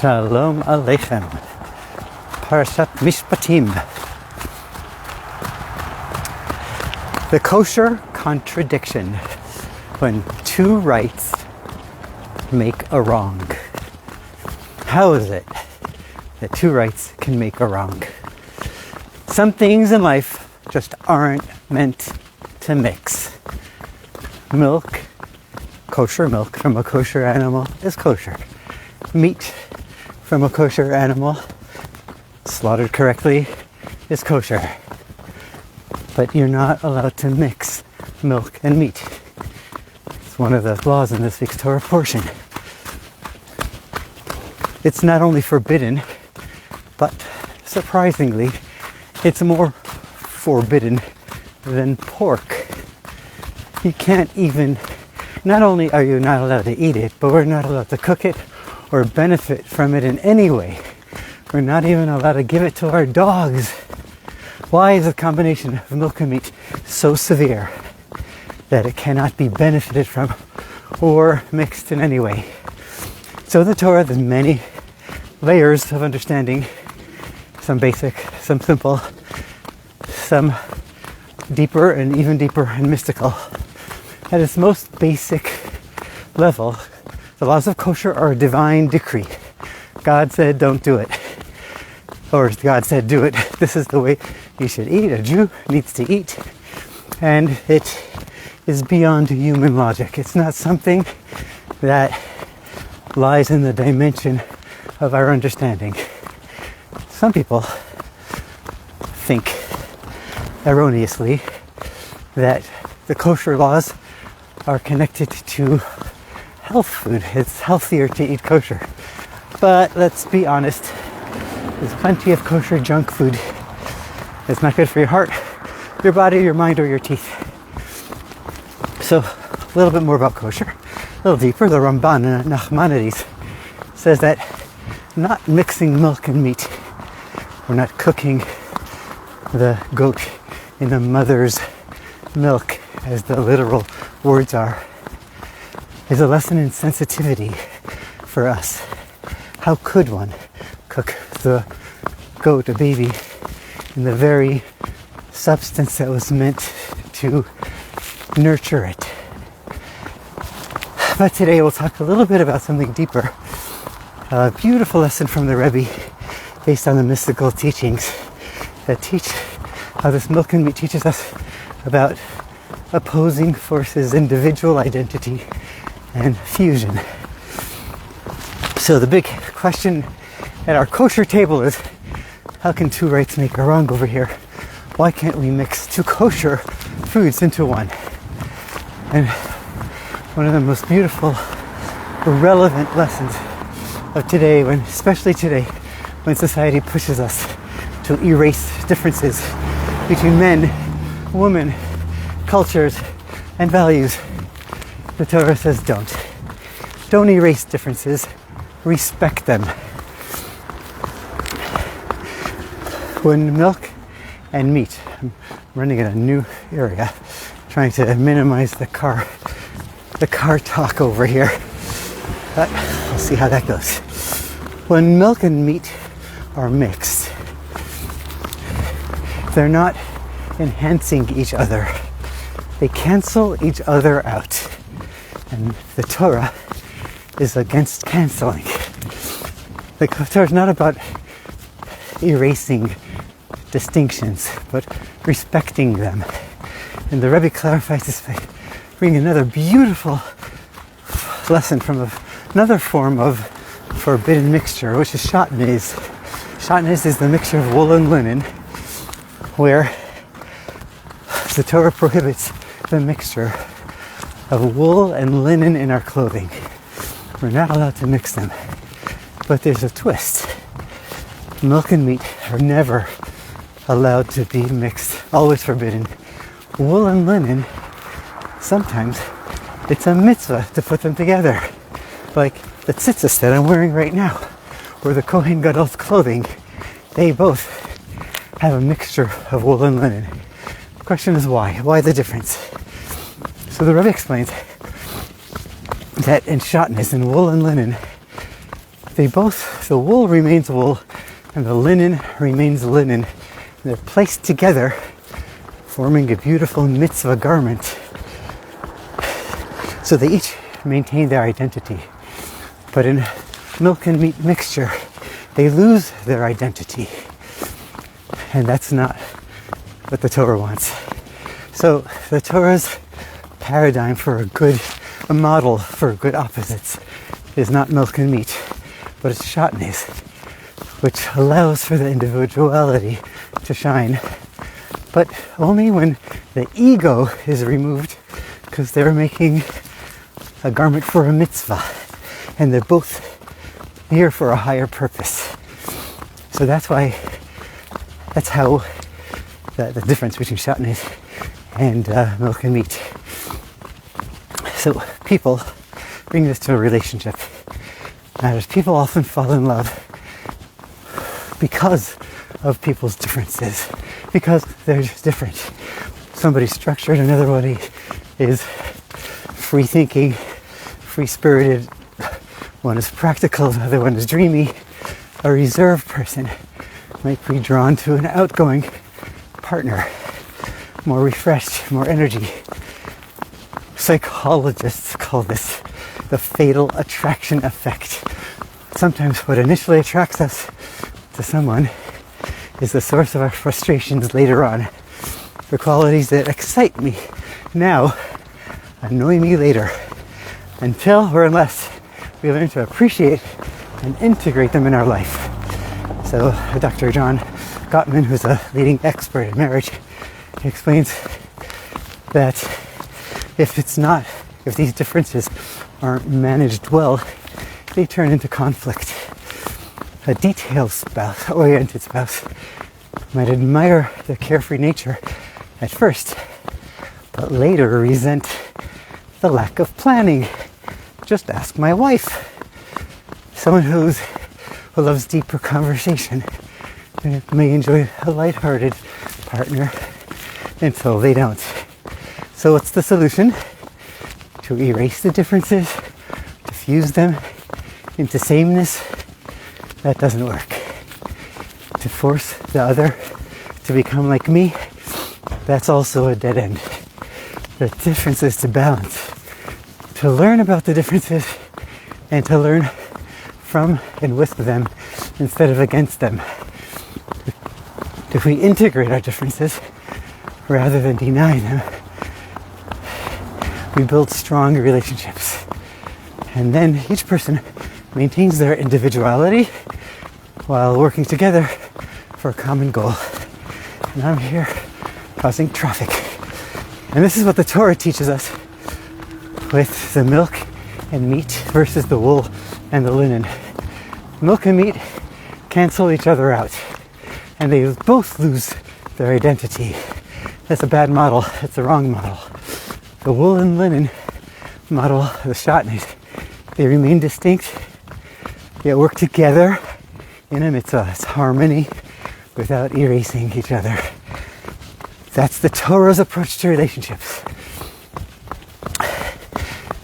Shalom Aleichem. Parashat Mishpatim. The Kosher Contradiction. When two rights make a wrong. How is it that two rights can make a wrong? Some things in life just aren't meant to mix. Milk, kosher milk from a kosher animal is kosher. Meat from a kosher animal, slaughtered correctly, is kosher. But you're not allowed to mix milk and meat. It's one of the laws in this week's Torah portion. It's not only forbidden, but surprisingly, it's more forbidden than pork. You can't even, not only are you not allowed to eat it, but we're not allowed to cook it or benefit from it in any way. We're not even allowed to give it to our dogs. Why is the combination of milk and meat so severe that it cannot be benefited from or mixed in any way? So in the Torah, there's many layers of understanding, some basic, some simple, some deeper and even deeper and mystical. At its most basic level, the laws of kosher are a divine decree. God said, don't do it. Or God said, do it. This is the way you should eat. A Jew needs to eat. And it is beyond human logic. It's not something that lies in the dimension of our understanding. Some people think erroneously that the kosher laws are connected to health food. It's healthier to eat kosher. But let's be honest, there's plenty of kosher junk food. It's not good for your heart, your body, your mind, or your teeth. So a little bit more about kosher, a little deeper. The Ramban in Nachmanides says that not mixing milk and meat, or not cooking the goat in the mother's milk, as the literal words are, is a lesson in sensitivity for us. How could one cook the goat, a baby, in the very substance that was meant to nurture it? But today we'll talk a little bit about something deeper. A beautiful lesson from the Rebbe based on the mystical teachings that teach how this milk and meat teaches us about opposing forces, individual identity, and fusion. So the big question at our kosher table is, how can two rights make a wrong over here? Why can't we mix two kosher foods into one? And one of the most beautiful, relevant lessons of today, especially today, when society pushes us to erase differences between men, women, cultures, and values, the Torah says don't. Don't erase differences, respect them. When milk and meat, I'm running in a new area, trying to minimize the car talk over here, but we'll see how that goes. When milk and meat are mixed, they're not enhancing each other. They cancel each other out. And the Torah is against canceling. The Torah is not about erasing distinctions, but respecting them. And the Rebbe clarifies this by bringing another beautiful lesson from another form of forbidden mixture, which is shatnez. Shatnez is the mixture of wool and linen, where the Torah prohibits the mixture of wool and linen in our clothing. We're not allowed to mix them. But there's a twist. Milk and meat are never allowed to be mixed, always forbidden. Wool and linen, sometimes it's a mitzvah to put them together. Like the tzitzis that I'm wearing right now, or the Kohen Gadol's clothing, they both have a mixture of wool and linen. The question is why? Why the difference? So the Rebbe explains that in shatnez, in wool and linen, the wool remains wool and the linen remains linen. And they're placed together, forming a beautiful mitzvah garment. So they each maintain their identity. But in milk and meat mixture, they lose their identity. And that's not what the Torah wants. So the Torah's paradigm for a model for good opposites is not milk and meat, but it's shatnez, which allows for the individuality to shine, but only when the ego is removed, because they're making a garment for a mitzvah, and they're both here for a higher purpose. So that's how the difference between shatnez and milk and meat. So people bring this to a relationship matters. People often fall in love because of people's differences, because they're just different. Somebody's structured, another one is free thinking, free spirited, one is practical, the other one is dreamy. A reserved person might be drawn to an outgoing partner, more refreshed, more energy. Psychologists call this the fatal attraction effect. Sometimes what initially attracts us to someone is the source of our frustrations later on. The qualities that excite me now annoy me later, until or unless we learn to appreciate and integrate them in our life. So Dr. John Gottman, who's a leading expert in marriage, explains that if these differences aren't managed well, they turn into conflict. A detailed spouse, oriented spouse, might admire the carefree nature at first, but later resent the lack of planning. Just ask my wife. Someone who loves deeper conversation may enjoy a lighthearted partner until they don't. So what's the solution? To erase the differences, to fuse them into sameness? That doesn't work. To force the other to become like me? That's also a dead end. The difference is to balance. To learn about the differences and to learn from and with them instead of against them. If we integrate our differences rather than deny them, we build strong relationships. And then each person maintains their individuality while working together for a common goal. And I'm here causing traffic. And this is what the Torah teaches us with the milk and meat versus the wool and the linen. Milk and meat cancel each other out, and they both lose their identity. That's a bad model. It's the wrong model. The wool and linen model, the shatnez, they remain distinct, yet work together in a mitzvah. It's harmony without erasing each other. That's the Torah's approach to relationships.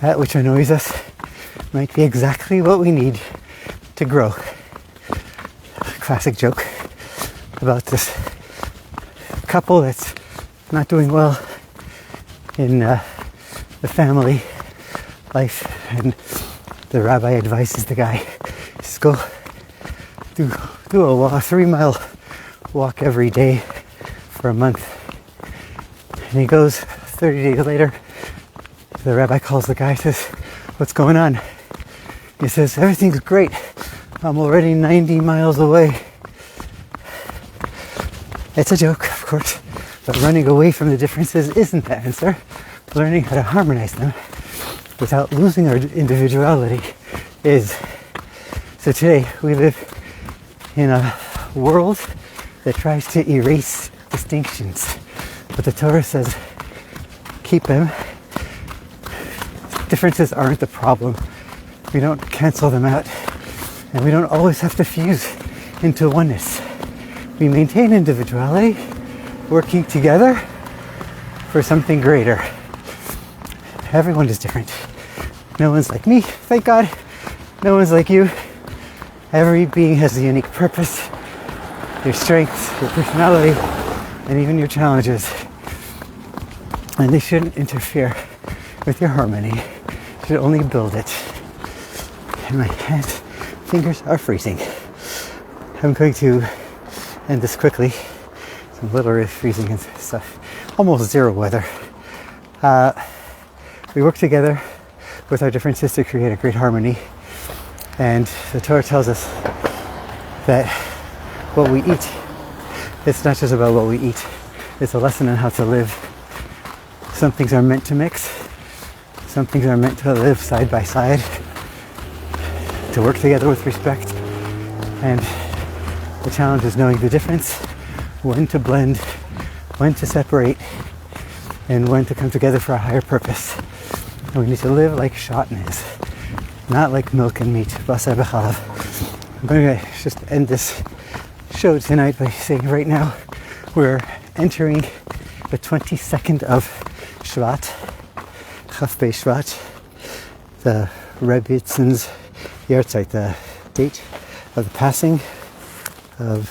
That which annoys us might be exactly what we need to grow. Classic joke about this couple that's not doing well in the family life, and the rabbi advises the guy, just go do a 3-mile walk every day for a month. And he goes 30 days later. The rabbi calls the guy, says, "What's going on?" He says, "Everything's great. I'm already 90 miles away." It's a joke, of course, but running away from the differences isn't the answer. Learning how to harmonize them without losing our individuality is. So today we live in a world that tries to erase distinctions, but the Torah says keep them. Differences aren't the problem. We don't cancel them out, and we don't always have to fuse into oneness. We maintain individuality, working together for something greater. Everyone is different. No one's like me, thank God. No one's like you. Every being has a unique purpose, your strengths, your personality, and even your challenges. And they shouldn't interfere with your harmony. You should only build it. And my fingers are freezing. I'm going to end this quickly. It's literally freezing and stuff. Almost zero weather. We work together with our differences to create a great harmony. And the Torah tells us that what we eat, it's not just about what we eat. It's a lesson on how to live. Some things are meant to mix. Some things are meant to live side by side, to work together with respect. And the challenge is knowing the difference, when to blend, when to separate, and when to come together for a higher purpose. And we need to live like shotnez, not like milk and meat. Basar b'chalav. I'm going to just end this show tonight by saying right now we're entering the 22nd of Shvat, Chaf Bei Shvat, the Rebbetzin's Yahrzeit, the date of the passing of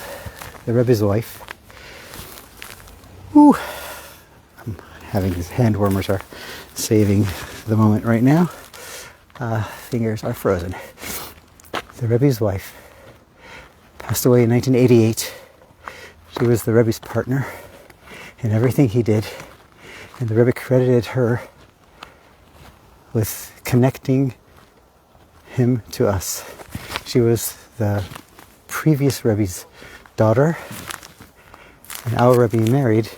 the Rebbe's wife. Whew. I'm having these hand warmers are saving the moment right now. Fingers are frozen. The Rebbe's wife passed away in 1988. She was the Rebbe's partner in everything he did, and the Rebbe credited her with connecting him to us. She was the previous Rebbe's daughter, and our Rebbe married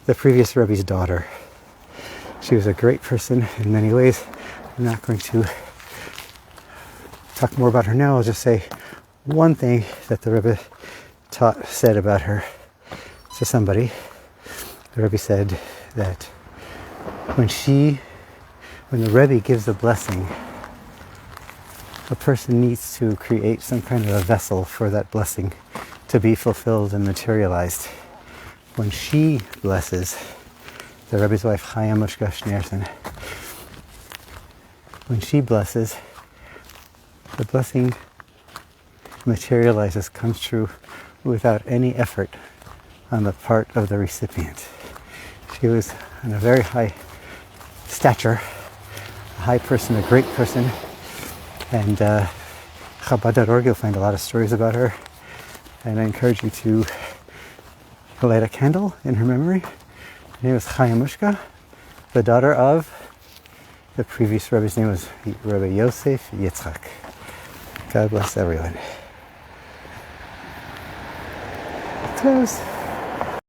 the previous Rebbe's daughter. She was a great person in many ways. I'm not going to talk more about her now. I'll just say one thing that the Rebbe said about her to somebody. The Rebbe said that when the Rebbe gives a blessing, a person needs to create some kind of a vessel for that blessing to be fulfilled and materialized. When she blesses, the Rebbe's wife, Chaya Mushka Schneerson, when she blesses, the blessing materializes, comes true without any effort on the part of the recipient. She was in a very high stature, a high person, a great person, and Chabad.org, you'll find a lot of stories about her, and I encourage you to light a candle in her memory. Her name was Chaya Mushka, the daughter of the previous Rebbe's name was Rebbe Yosef Yitzchak. God bless everyone. Close.